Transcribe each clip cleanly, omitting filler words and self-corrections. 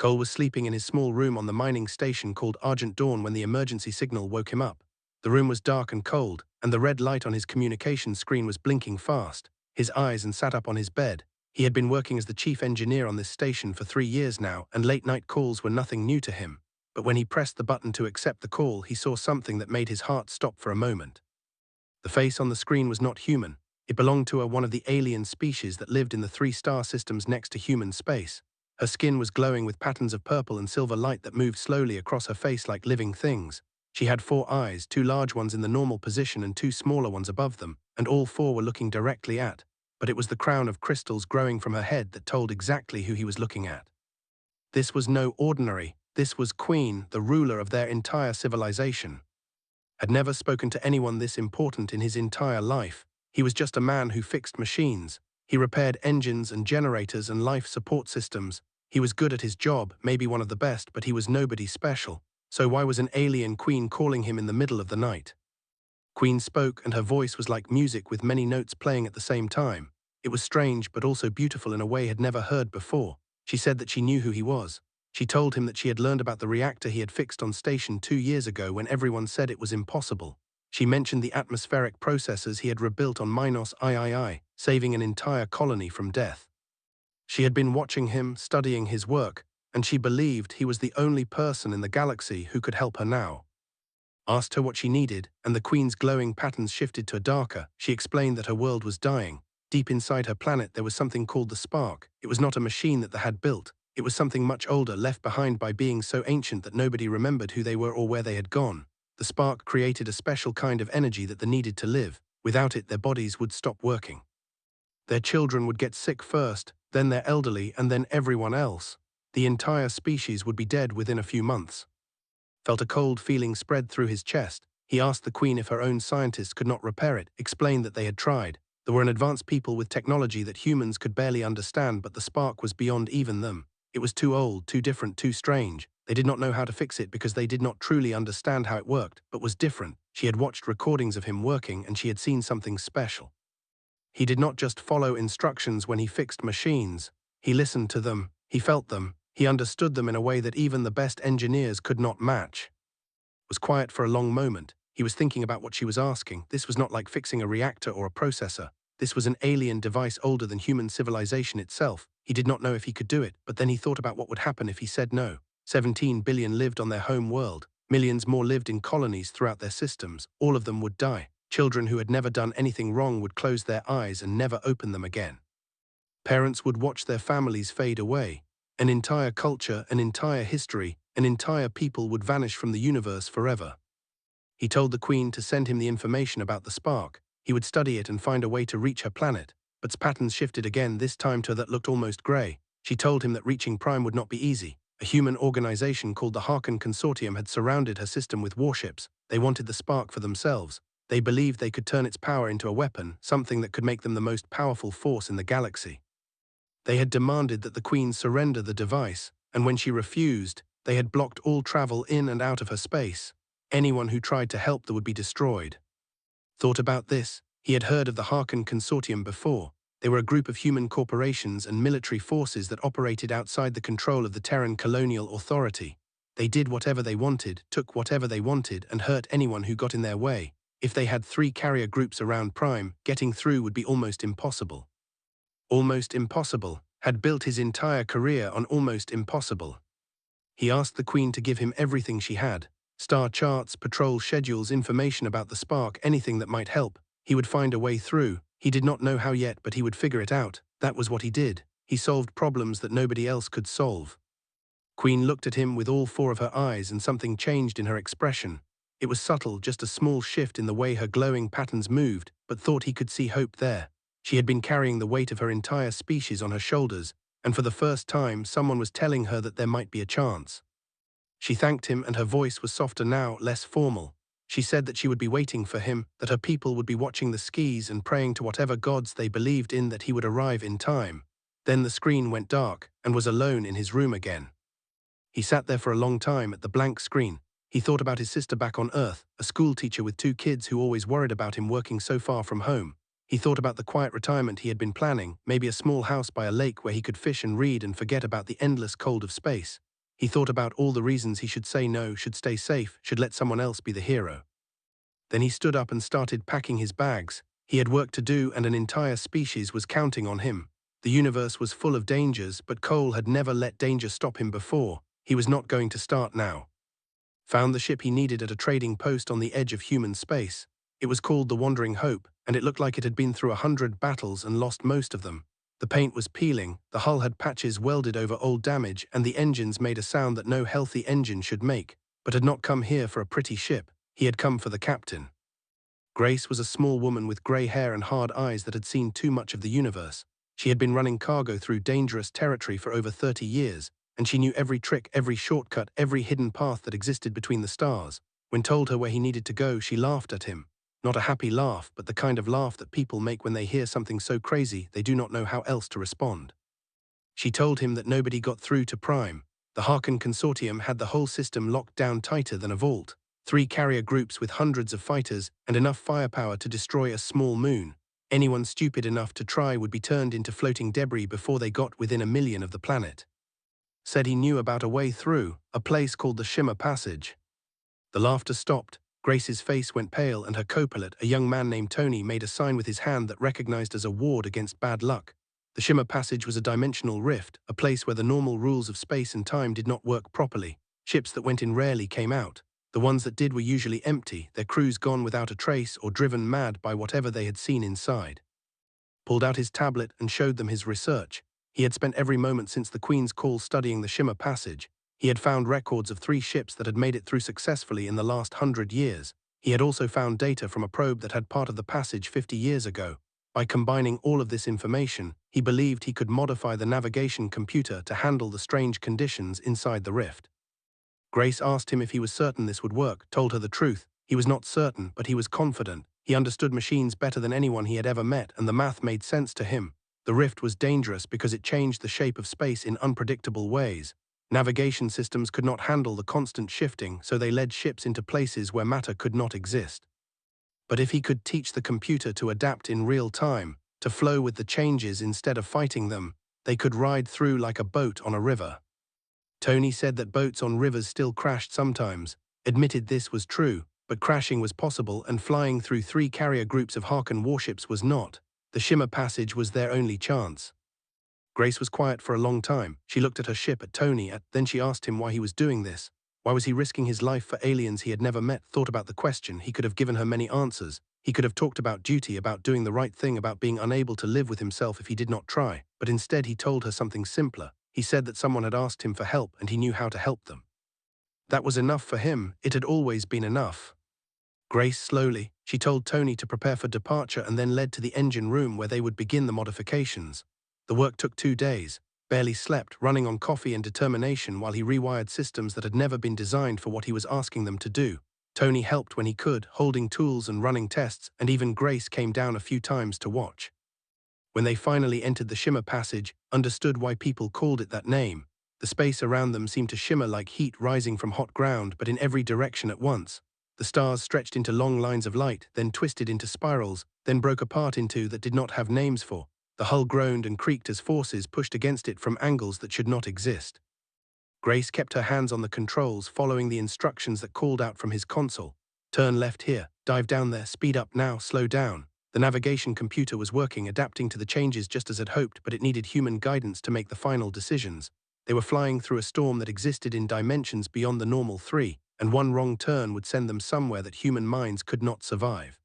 Cole was sleeping in his small room on the mining station called Argent Dawn when the emergency signal woke him up. The room was dark and cold, and the red light on his communication screen was blinking fast. His eyes and sat up on his bed. He had been working as the chief engineer on this station for 3 years now, and late-night calls were nothing new to him. But when he pressed the button to accept the call, he saw something that made his heart stop for a moment. The face on the screen was not human. It belonged to one of the alien species that lived in the 3-star systems next to human space. Her skin was glowing with patterns of purple and silver light that moved slowly across her face like living things. She had 4 eyes, 2 large ones in the normal position and 2 smaller ones above them, and all 4 were looking directly at. But it was the crown of crystals growing from her head that told exactly who he was looking at. This was no ordinary. This was Queen, the ruler of their entire civilization. Had never spoken to anyone this important in his entire life. He was just a man who fixed machines. He repaired engines and generators and life support systems. He was good at his job, maybe one of the best, but he was nobody special. So why was an alien queen calling him in the middle of the night? Queen spoke, and her voice was like music with many notes playing at the same time. It was strange, but also beautiful in a way he had never heard before. She said that she knew who he was. She told him that she had learned about the reactor he had fixed on station 2 years ago when everyone said it was impossible. She mentioned the atmospheric processors he had rebuilt on Minos III, saving an entire colony from death. She had been watching him, studying his work, and she believed he was the only person in the galaxy who could help her now. Asked her what she needed, and the Queen's glowing patterns shifted to a darker. She explained that her world was dying. Deep inside her planet there was something called the spark. It was not a machine that they had built. It was something much older, left behind by beings so ancient that nobody remembered who they were or where they had gone. The spark created a special kind of energy that they needed to live. Without it, their bodies would stop working. Their children would get sick first, then their elderly, and then everyone else. The entire species would be dead within a few months. Felt a cold feeling spread through his chest. He asked the Queen if her own scientists could not repair it, explained that they had tried. There were an advanced people with technology that humans could barely understand, but the spark was beyond even them. It was too old, too different, too strange. They did not know how to fix it because they did not truly understand how it worked, but was different. She had watched recordings of him working, and she had seen something special. He did not just follow instructions when he fixed machines. He listened to them, he felt them, he understood them in a way that even the best engineers could not match. Was quiet for a long moment. He was thinking about what she was asking. This was not like fixing a reactor or a processor. This was an alien device older than human civilization itself. He did not know if he could do it, but then he thought about what would happen if he said no. 17 billion lived on their home world. Millions more lived in colonies throughout their systems. All of them would die. Children who had never done anything wrong would close their eyes and never open them again. Parents would watch their families fade away. An entire culture, an entire history, an entire people would vanish from the universe forever. He told the Queen to send him the information about the spark. He would study it and find a way to reach her planet. But patterns shifted again, this time to that looked almost grey. She told him that reaching Prime would not be easy. A human organization called the Harkon Consortium had surrounded her system with warships. They wanted the spark for themselves. They believed they could turn its power into a weapon, something that could make them the most powerful force in the galaxy. They had demanded that the Queen surrender the device, and when she refused, they had blocked all travel in and out of her space. Anyone who tried to help them would be destroyed. Thought about this, he had heard of the Harkon Consortium before. They were a group of human corporations and military forces that operated outside the control of the Terran colonial authority. They did whatever they wanted, took whatever they wanted, and hurt anyone who got in their way. If they had 3 carrier groups around Prime, getting through would be almost impossible. Almost impossible. Had built his entire career on almost impossible. He asked the Queen to give him everything she had. Star charts, patrol schedules, information about the spark, anything that might help. He would find a way through. He did not know how yet, but he would figure it out. That was what he did. He solved problems that nobody else could solve. Queen looked at him with all 4 of her eyes, and something changed in her expression. It was subtle, just a small shift in the way her glowing patterns moved, but thought he could see hope there. She had been carrying the weight of her entire species on her shoulders, and for the first time someone was telling her that there might be a chance. She thanked him, and her voice was softer now, less formal. She said that she would be waiting for him, that her people would be watching the skies and praying to whatever gods they believed in that he would arrive in time. Then the screen went dark, and was alone in his room again. He sat there for a long time at the blank screen. He thought about his sister back on Earth, a school teacher with 2 kids who always worried about him working so far from home. He thought about the quiet retirement he had been planning, maybe a small house by a lake where he could fish and read and forget about the endless cold of space. He thought about all the reasons he should say no, should stay safe, should let someone else be the hero. Then he stood up and started packing his bags. He had work to do and an entire species was counting on him. The universe was full of dangers, but Cole had never let danger stop him before. He was not going to start now. Found the ship he needed at a trading post on the edge of human space. It was called the Wandering Hope, and it looked like it had been through 100 battles and lost most of them. The paint was peeling, the hull had patches welded over old damage, and the engines made a sound that no healthy engine should make, but had not come here for a pretty ship. He had come for the captain. Grace was a small woman with grey hair and hard eyes that had seen too much of the universe. She had been running cargo through dangerous territory for over 30 years, and she knew every trick, every shortcut, every hidden path that existed between the stars. When told her where he needed to go, she laughed at him. Not a happy laugh, but the kind of laugh that people make when they hear something so crazy they do not know how else to respond. She told him that nobody got through to Prime. The Harken Consortium had the whole system locked down tighter than a vault. 3 carrier groups with hundreds of fighters and enough firepower to destroy a small moon. Anyone stupid enough to try would be turned into floating debris before they got within 1 million of the planet. Said he knew about a way through, a place called the Shimmer Passage. The laughter stopped. Grace's face went pale and her co-pilot, a young man named Tony, made a sign with his hand that recognized as a ward against bad luck. The Shimmer Passage was a dimensional rift, a place where the normal rules of space and time did not work properly. Ships that went in rarely came out. The ones that did were usually empty, their crews gone without a trace or driven mad by whatever they had seen inside. Pulled out his tablet and showed them his research. He had spent every moment since the Queen's call studying the Shimmer Passage. He had found records of 3 ships that had made it through successfully in the last 100 years. He had also found data from a probe that had part of the passage 50 years ago. By combining all of this information, he believed he could modify the navigation computer to handle the strange conditions inside the rift. Grace asked him if he was certain this would work, told her the truth. He was not certain, but he was confident. He understood machines better than anyone he had ever met, and the math made sense to him. The rift was dangerous because it changed the shape of space in unpredictable ways. Navigation systems could not handle the constant shifting, so they led ships into places where matter could not exist. But if he could teach the computer to adapt in real time, to flow with the changes instead of fighting them, they could ride through like a boat on a river. Tony said that boats on rivers still crashed sometimes, admitted this was true, but crashing was possible and flying through 3 carrier groups of Harken warships was not. The Shimmer Passage was their only chance. Grace was quiet for a long time. She looked at her ship, at Tony, then she asked him why he was doing this. Why was he risking his life for aliens he had never met? Thought about the question. He could have given her many answers. He could have talked about duty, about doing the right thing, about being unable to live with himself if he did not try. But instead he told her something simpler. He said that someone had asked him for help and he knew how to help them. That was enough for him. It had always been enough. Grace slowly. She told Tony to prepare for departure and then led to the engine room where they would begin the modifications. The work took 2 days. Barely slept, running on coffee and determination while he rewired systems that had never been designed for what he was asking them to do. Tony helped when he could, holding tools and running tests, and even Grace came down a few times to watch. When they finally entered the Shimmer Passage, understood why people called it that name. The space around them seemed to shimmer like heat rising from hot ground, but in every direction at once. The stars stretched into long lines of light, then twisted into spirals, then broke apart into that did not have names for. The hull groaned and creaked as forces pushed against it from angles that should not exist. Grace kept her hands on the controls, following the instructions that called out from his console. Turn left here, dive down there, speed up now, slow down. The navigation computer was working, adapting to the changes just as it hoped, but it needed human guidance to make the final decisions. They were flying through a storm that existed in dimensions beyond the normal 3, and one wrong turn would send them somewhere that human minds could not survive.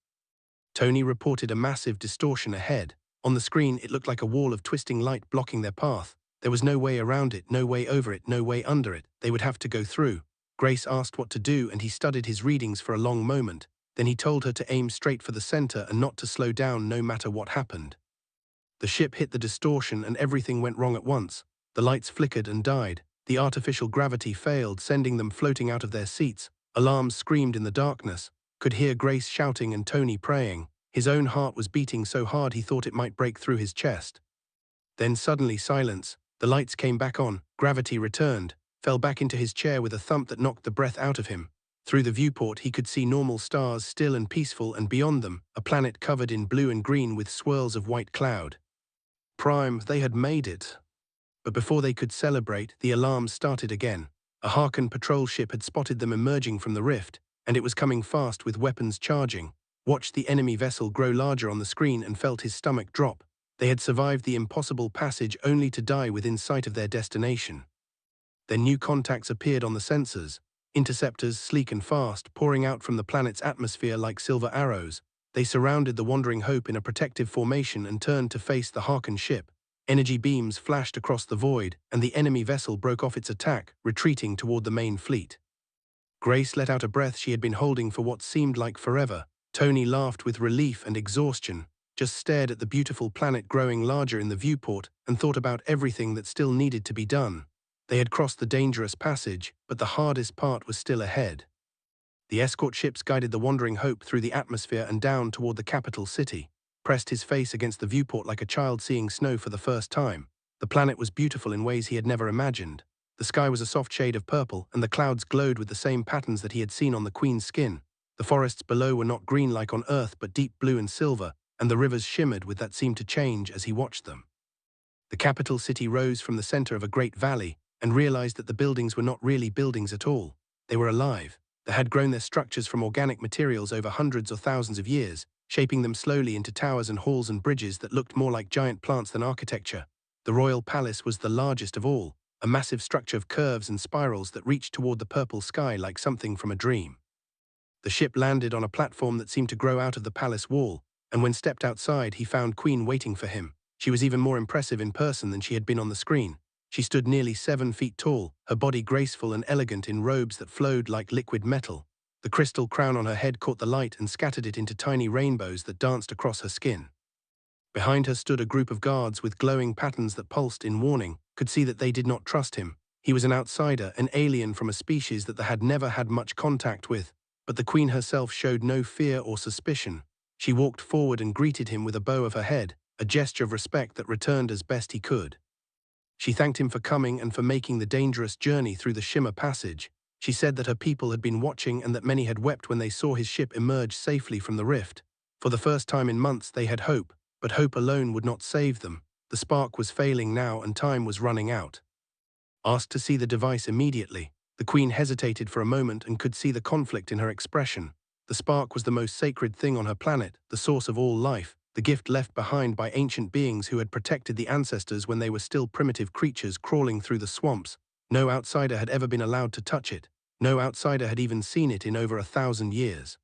Tony reported a massive distortion ahead. On the screen, it looked like a wall of twisting light blocking their path. There was no way around it, no way over it, no way under it. They would have to go through. Grace asked what to do, and he studied his readings for a long moment. Then he told her to aim straight for the center and not to slow down no matter what happened. The ship hit the distortion and everything went wrong at once. The lights flickered and died. The artificial gravity failed, sending them floating out of their seats. Alarms screamed in the darkness. Could hear Grace shouting and Tony praying. His own heart was beating so hard he thought it might break through his chest. Then suddenly silence. The lights came back on. Gravity returned. Fell back into his chair with a thump that knocked the breath out of him. Through the viewport he could see normal stars, still and peaceful, and beyond them, a planet covered in blue and green with swirls of white cloud. Prime, they had made it. But before they could celebrate, the alarms started again. A Harken patrol ship had spotted them emerging from the rift, and it was coming fast with weapons charging. Watched the enemy vessel grow larger on the screen and felt his stomach drop. They had survived the impossible passage only to die within sight of their destination. Their new contacts appeared on the sensors, interceptors sleek and fast, pouring out from the planet's atmosphere like silver arrows. They surrounded the Wandering Hope in a protective formation and turned to face the Harken ship. Energy beams flashed across the void, and the enemy vessel broke off its attack, retreating toward the main fleet. Grace let out a breath she had been holding for what seemed like forever. Tony laughed with relief and exhaustion, just stared at the beautiful planet growing larger in the viewport, and thought about everything that still needed to be done. They had crossed the dangerous passage, but the hardest part was still ahead. The escort ships guided the Wandering Hope through the atmosphere and down toward the capital city. Pressed his face against the viewport like a child seeing snow for the first time. The planet was beautiful in ways he had never imagined. The sky was a soft shade of purple, and the clouds glowed with the same patterns that he had seen on the Queen's skin. The forests below were not green like on Earth but deep blue and silver, and the rivers shimmered with that seemed to change as he watched them. The capital city rose from the center of a great valley, and realized that the buildings were not really buildings at all. They were alive. They had grown their structures from organic materials over hundreds or thousands of years, shaping them slowly into towers and halls and bridges that looked more like giant plants than architecture. The royal palace was the largest of all, a massive structure of curves and spirals that reached toward the purple sky like something from a dream. The ship landed on a platform that seemed to grow out of the palace wall, and when stepped outside he found Queen waiting for him. She was even more impressive in person than she had been on the screen. She stood nearly 7 feet tall, her body graceful and elegant in robes that flowed like liquid metal. The crystal crown on her head caught the light and scattered it into tiny rainbows that danced across her skin. Behind her stood a group of guards with glowing patterns that pulsed in warning. Could see that they did not trust him. He was an outsider, an alien from a species that they had never had much contact with. But the Queen herself showed no fear or suspicion. She walked forward and greeted him with a bow of her head, a gesture of respect that returned as best he could. She thanked him for coming and for making the dangerous journey through the Shimmer Passage. She said that her people had been watching and that many had wept when they saw his ship emerge safely from the rift. For the first time in months they had hope, but hope alone would not save them. The spark was failing now and time was running out. Asked to see the device immediately, the Queen hesitated for a moment and could see the conflict in her expression. The spark was the most sacred thing on her planet, the source of all life, the gift left behind by ancient beings who had protected the ancestors when they were still primitive creatures crawling through the swamps. No outsider had ever been allowed to touch it. No outsider had even seen it in over 1,000 years.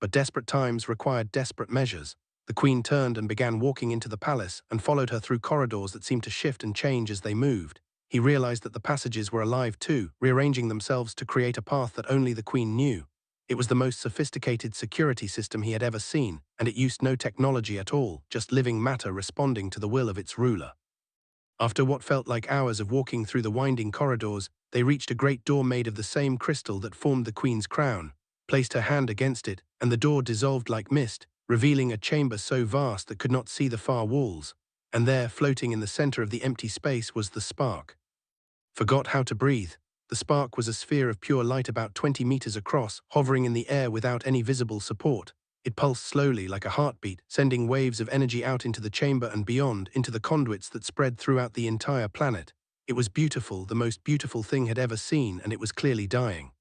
But desperate times required desperate measures. The Queen turned and began walking into the palace and followed her through corridors that seemed to shift and change as they moved. He realized that the passages were alive too, rearranging themselves to create a path that only the Queen knew. It was the most sophisticated security system he had ever seen, and it used no technology at all, just living matter responding to the will of its ruler. After what felt like hours of walking through the winding corridors, they reached a great door made of the same crystal that formed the Queen's crown, placed her hand against it, and the door dissolved like mist, revealing a chamber so vast that could not see the far walls. And there, floating in the center of the empty space, was the spark. Forgot how to breathe. The spark was a sphere of pure light about 20 meters across, hovering in the air without any visible support. It pulsed slowly like a heartbeat, sending waves of energy out into the chamber and beyond, into the conduits that spread throughout the entire planet. It was beautiful, the most beautiful thing had ever seen, and it was clearly dying.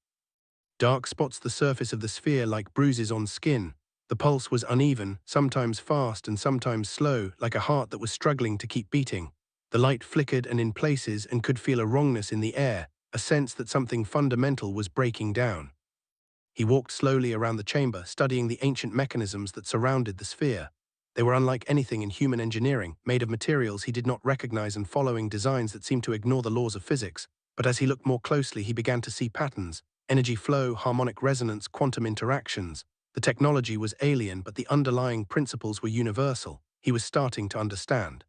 Dark spots the surface of the sphere like bruises on skin. The pulse was uneven, sometimes fast and sometimes slow, like a heart that was struggling to keep beating. The light flickered and in places and could feel a wrongness in the air, a sense that something fundamental was breaking down. He walked slowly around the chamber, studying the ancient mechanisms that surrounded the sphere. They were unlike anything in human engineering, made of materials he did not recognize and following designs that seemed to ignore the laws of physics. But as he looked more closely, he began to see patterns: energy flow, harmonic resonance, quantum interactions. The technology was alien, but the underlying principles were universal. He was starting to understand.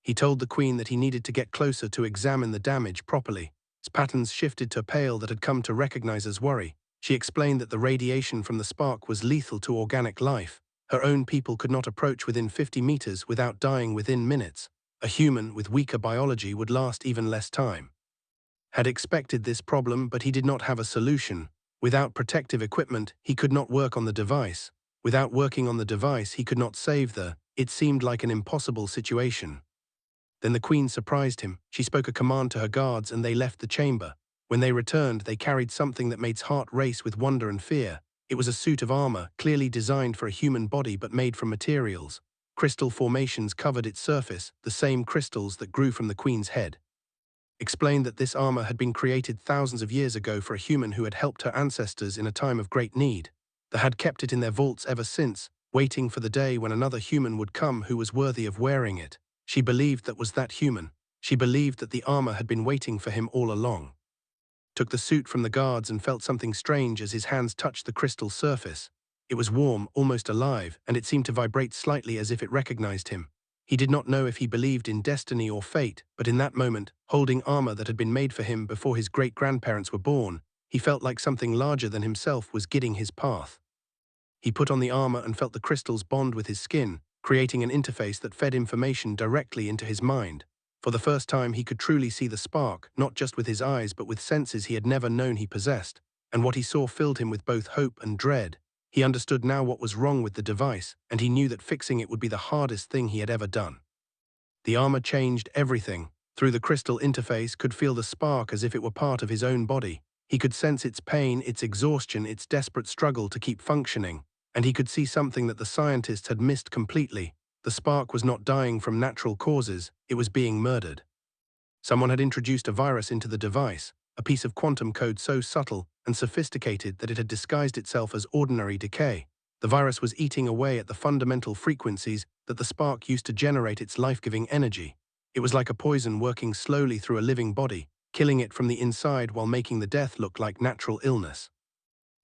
He told the Queen that he needed to get closer to examine the damage properly. His patterns shifted to a pale that had come to recognize as worry. She explained that the radiation from the spark was lethal to organic life. Her own people could not approach within 50 meters without dying within minutes. A human with weaker biology would last even less time. Had expected this problem, but he did not have a solution. Without protective equipment, he could not work on the device. Without working on the device, he could not save the... It seemed like an impossible situation. Then the Queen surprised him. She spoke a command to her guards and they left the chamber. When they returned, they carried something that made his heart race with wonder and fear. It was a suit of armor, clearly designed for a human body but made from materials. Crystal formations covered its surface, the same crystals that grew from the queen's head. Explained that this armor had been created thousands of years ago for a human who had helped her ancestors in a time of great need. They had kept it in their vaults ever since, waiting for the day when another human would come who was worthy of wearing it. She believed that was that human. She believed that the armor had been waiting for him all along. Took the suit from the guards and felt something strange as his hands touched the crystal surface. It was warm, almost alive, and it seemed to vibrate slightly as if it recognized him. He did not know if he believed in destiny or fate, but in that moment, holding armor that had been made for him before his great-grandparents were born, he felt like something larger than himself was guiding his path. He put on the armor and felt the crystals bond with his skin, creating an interface that fed information directly into his mind. For the first time, he could truly see the spark, not just with his eyes but with senses he had never known he possessed, and what he saw filled him with both hope and dread. He understood now what was wrong with the device, and he knew that fixing it would be the hardest thing he had ever done. The armor changed everything. Through the crystal interface, could feel the spark as if it were part of his own body. He could sense its pain, its exhaustion, its desperate struggle to keep functioning, and he could see something that the scientists had missed completely. The spark was not dying from natural causes, it was being murdered. Someone had introduced a virus into the device, a piece of quantum code so subtle and sophisticated that it had disguised itself as ordinary decay. The virus was eating away at the fundamental frequencies that the spark used to generate its life-giving energy. It was like a poison working slowly through a living body, killing it from the inside while making the death look like natural illness.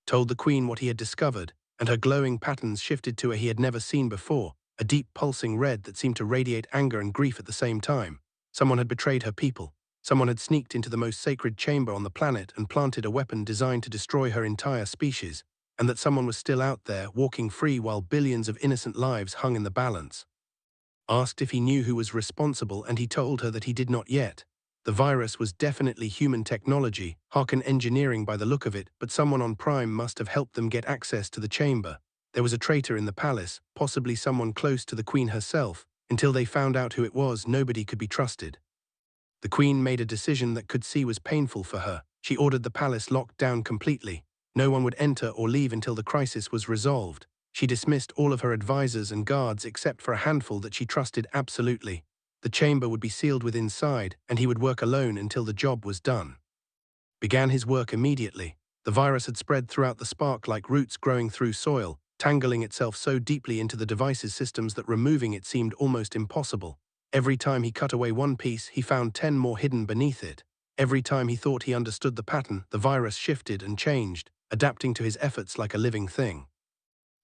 Told the queen what he had discovered, and her glowing patterns shifted to a he had never seen before, a deep pulsing red that seemed to radiate anger and grief at the same time. Someone had betrayed her people. Someone had sneaked into the most sacred chamber on the planet and planted a weapon designed to destroy her entire species, and that someone was still out there, walking free while billions of innocent lives hung in the balance. Asked if he knew who was responsible, and he told her that he did not yet. The virus was definitely human technology, Harken engineering by the look of it, but someone on Prime must have helped them get access to the chamber. There was a traitor in the palace, possibly someone close to the queen herself. Until they found out who it was, nobody could be trusted. The queen made a decision that could see was painful for her. She ordered the palace locked down completely. No one would enter or leave until the crisis was resolved. She dismissed all of her advisors and guards except for a handful that she trusted absolutely. The chamber would be sealed with inside, and he would work alone until the job was done. Began his work immediately. The virus had spread throughout the spark like roots growing through soil, tangling itself so deeply into the device's systems that removing it seemed almost impossible. Every time he cut away one piece, he found 10 more hidden beneath it. Every time he thought he understood the pattern, the virus shifted and changed, adapting to his efforts like a living thing.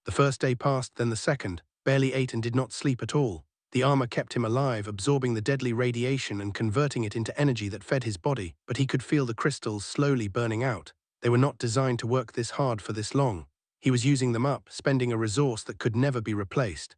The first day passed, then the second. Barely ate and did not sleep at all. The armor kept him alive, absorbing the deadly radiation and converting it into energy that fed his body, but he could feel the crystals slowly burning out. They were not designed to work this hard for this long. He was using them up, spending a resource that could never be replaced.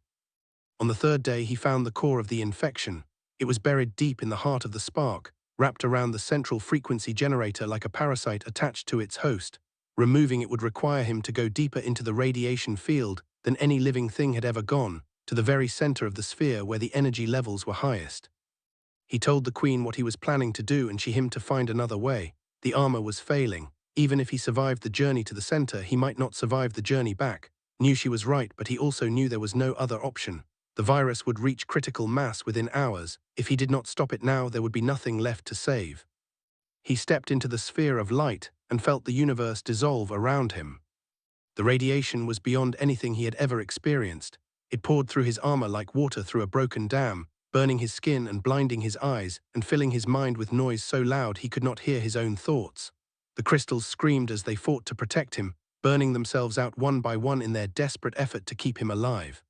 On the third day, he found the core of the infection. It was buried deep in the heart of the spark, wrapped around the central frequency generator like a parasite attached to its host. Removing it would require him to go deeper into the radiation field than any living thing had ever gone, to the very center of the sphere where the energy levels were highest. He told the queen what he was planning to do, and she him to find another way. The armor was failing. Even if he survived the journey to the center, he might not survive the journey back. Knew she was right, but he also knew there was no other option. The virus would reach critical mass within hours. If he did not stop it now, there would be nothing left to save. He stepped into the sphere of light and felt the universe dissolve around him. The radiation was beyond anything he had ever experienced. It poured through his armor like water through a broken dam, burning his skin and blinding his eyes, and filling his mind with noise so loud he could not hear his own thoughts. The crystals screamed as they fought to protect him, burning themselves out one by one in their desperate effort to keep him alive.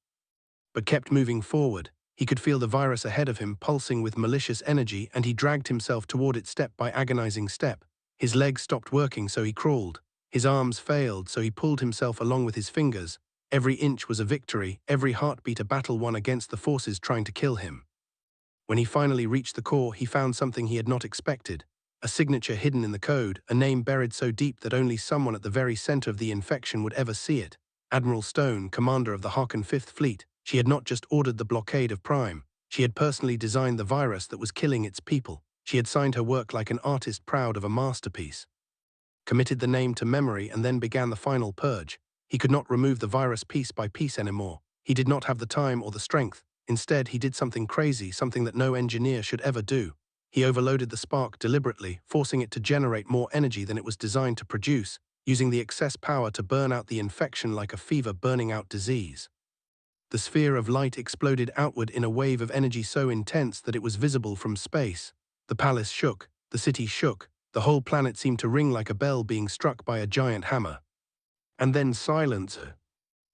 But kept moving forward. He could feel the virus ahead of him pulsing with malicious energy, and he dragged himself toward it step by agonizing step. His legs stopped working, so he crawled. His arms failed, so he pulled himself along with his fingers. Every inch was a victory, every heartbeat a battle won against the forces trying to kill him. When he finally reached the core, he found something he had not expected. A signature hidden in the code, a name buried so deep that only someone at the very center of the infection would ever see it. Admiral Stone, commander of the Harken Fifth Fleet. She had not just ordered the blockade of Prime. She had personally designed the virus that was killing its people. She had signed her work like an artist proud of a masterpiece. Committed the name to memory and then began the final purge. He could not remove the virus piece by piece anymore. He did not have the time or the strength. Instead, he did something crazy, something that no engineer should ever do. He overloaded the spark deliberately, forcing it to generate more energy than it was designed to produce, using the excess power to burn out the infection like a fever burning out disease. The sphere of light exploded outward in a wave of energy so intense that it was visible from space. The palace shook, the city shook, the whole planet seemed to ring like a bell being struck by a giant hammer. And then silence.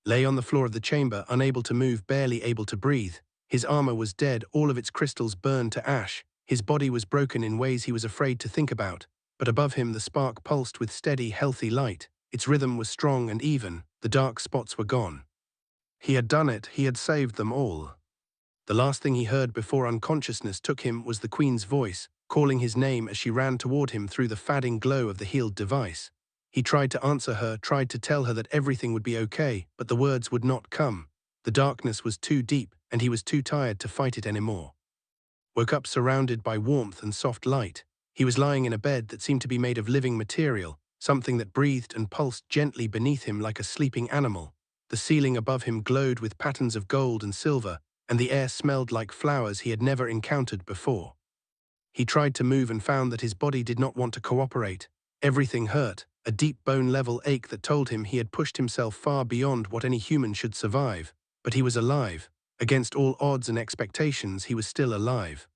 Lay on the floor of the chamber, unable to move, barely able to breathe. His armor was dead, all of its crystals burned to ash. His body was broken in ways he was afraid to think about. But above him the spark pulsed with steady, healthy light. Its rhythm was strong and even. The dark spots were gone. He had done it, he had saved them all. The last thing he heard before unconsciousness took him was the Queen's voice, calling his name as she ran toward him through the fading glow of the healed device. He tried to answer her, tried to tell her that everything would be okay, but the words would not come. The darkness was too deep, and he was too tired to fight it anymore. Woke up surrounded by warmth and soft light. He was lying in a bed that seemed to be made of living material, something that breathed and pulsed gently beneath him like a sleeping animal. The ceiling above him glowed with patterns of gold and silver, and the air smelled like flowers he had never encountered before. He tried to move and found that his body did not want to cooperate. Everything hurt, a deep bone-level ache that told him he had pushed himself far beyond what any human should survive. But he was alive. Against all odds and expectations, he was still alive.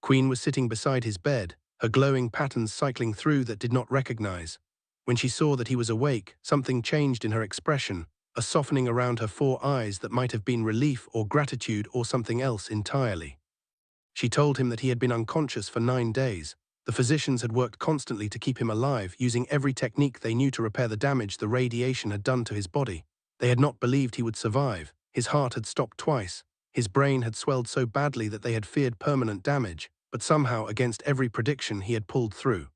Queen was sitting beside his bed, her glowing patterns cycling through that did not recognize. When she saw that he was awake, something changed in her expression, a softening around her 4 eyes that might have been relief or gratitude or something else entirely. She told him that he had been unconscious for 9 days. The physicians had worked constantly to keep him alive, using every technique they knew to repair the damage the radiation had done to his body. They had not believed he would survive. His heart had stopped twice. His brain had swelled so badly that they had feared permanent damage, but somehow, against every prediction, he had pulled through.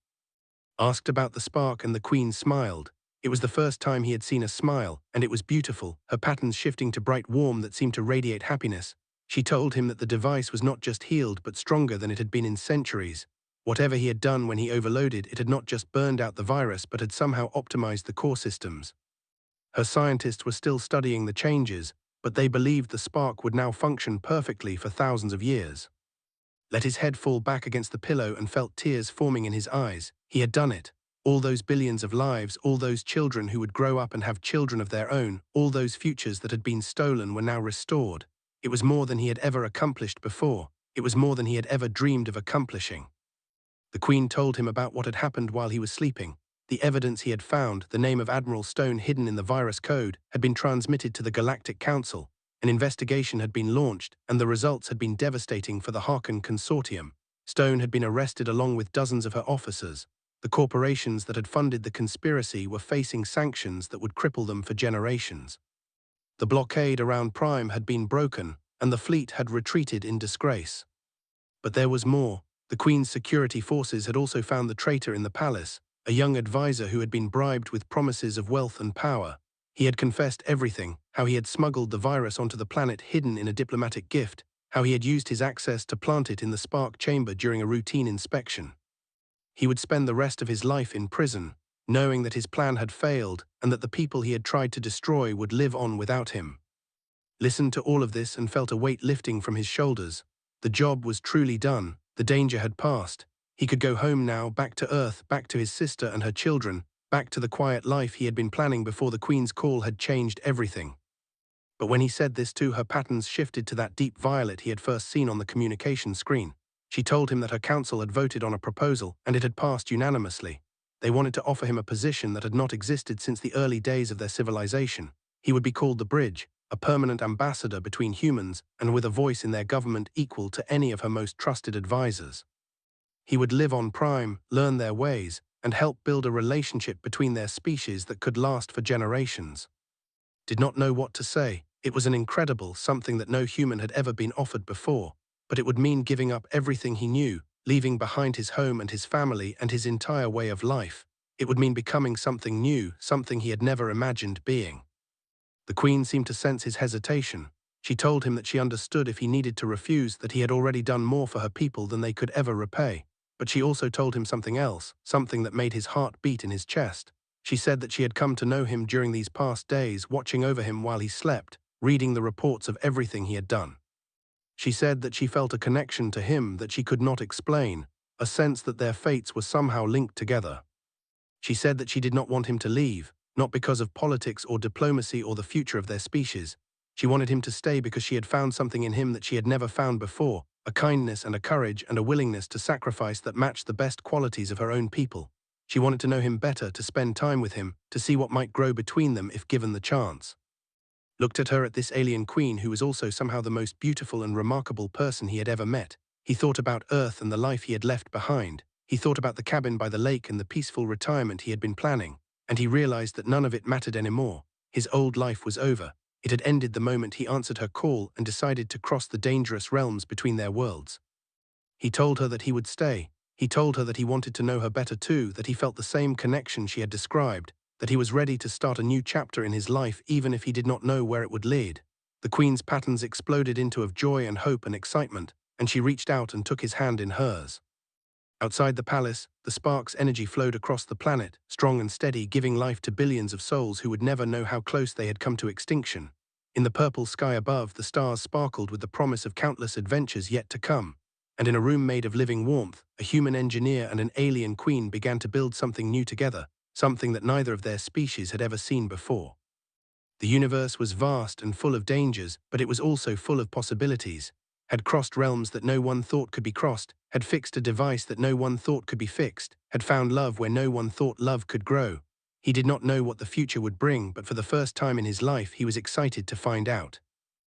Asked about the spark, and the Queen smiled. It was the first time he had seen a smile, and it was beautiful, her patterns shifting to bright warmth that seemed to radiate happiness. She told him that the device was not just healed but stronger than it had been in centuries. Whatever he had done when he overloaded, it had not just burned out the virus but had somehow optimized the core systems. Her scientists were still studying the changes, but they believed the spark would now function perfectly for thousands of years. Let his head fall back against the pillow and felt tears forming in his eyes. He had done it. All those billions of lives, all those children who would grow up and have children of their own, all those futures that had been stolen were now restored. It was more than he had ever accomplished before. It was more than he had ever dreamed of accomplishing. The Queen told him about what had happened while he was sleeping. The evidence he had found, the name of Admiral Stone hidden in the virus code, had been transmitted to the Galactic Council. An investigation had been launched, and the results had been devastating for the Harkon Consortium. Stone had been arrested along with dozens of her officers. The corporations that had funded the conspiracy were facing sanctions that would cripple them for generations. The blockade around Prime had been broken, and the fleet had retreated in disgrace. But there was more. The Queen's security forces had also found the traitor in the palace, a young advisor who had been bribed with promises of wealth and power. He had confessed everything, how he had smuggled the virus onto the planet hidden in a diplomatic gift, how he had used his access to plant it in the spark chamber during a routine inspection. He would spend the rest of his life in prison, knowing that his plan had failed and that the people he had tried to destroy would live on without him. Listened to all of this and felt a weight lifting from his shoulders. The job was truly done, the danger had passed. He could go home now, back to Earth, back to his sister and her children, back to the quiet life he had been planning before the Queen's call had changed everything. But when he said this too, her patterns shifted to that deep violet he had first seen on the communication screen. She told him that her council had voted on a proposal, and it had passed unanimously. They wanted to offer him a position that had not existed since the early days of their civilization. He would be called the Bridge, a permanent ambassador between humans, and with a voice in their government equal to any of her most trusted advisors. He would live on Prime, learn their ways, and help build a relationship between their species that could last for generations. Did not know what to say. It was an incredible something that no human had ever been offered before, but it would mean giving up everything he knew, leaving behind his home and his family and his entire way of life. It would mean becoming something new, something he had never imagined being. The Queen seemed to sense his hesitation. She told him that she understood if he needed to refuse, that he had already done more for her people than they could ever repay. But she also told him something else, something that made his heart beat in his chest. She said that she had come to know him during these past days, watching over him while he slept, reading the reports of everything he had done. She said that she felt a connection to him that she could not explain, a sense that their fates were somehow linked together. She said that she did not want him to leave, not because of politics or diplomacy or the future of their species. She wanted him to stay because she had found something in him that she had never found before, a kindness and a courage and a willingness to sacrifice that matched the best qualities of her own people. She wanted to know him better, to spend time with him, to see what might grow between them if given the chance. Looked at her, at this alien queen who was also somehow the most beautiful and remarkable person he had ever met. He thought about Earth and the life he had left behind. He thought about the cabin by the lake and the peaceful retirement he had been planning, and he realized that none of it mattered anymore. His old life was over. It had ended the moment he answered her call and decided to cross the dangerous realms between their worlds. He told her that he would stay. He told her that he wanted to know her better too, that he felt the same connection she had described, that he was ready to start a new chapter in his life even if he did not know where it would lead. The queen's patterns exploded into of joy and hope and excitement, and she reached out and took his hand in hers. Outside the palace, the sparks' energy flowed across the planet, strong and steady, giving life to billions of souls who would never know how close they had come to extinction. In the purple sky above, the stars sparkled with the promise of countless adventures yet to come. And in a room made of living warmth, a human engineer and an alien queen began to build something new together, something that neither of their species had ever seen before. The universe was vast and full of dangers, but it was also full of possibilities. Had crossed realms that no one thought could be crossed, had fixed a device that no one thought could be fixed, had found love where no one thought love could grow. He did not know what the future would bring, but for the first time in his life he was excited to find out.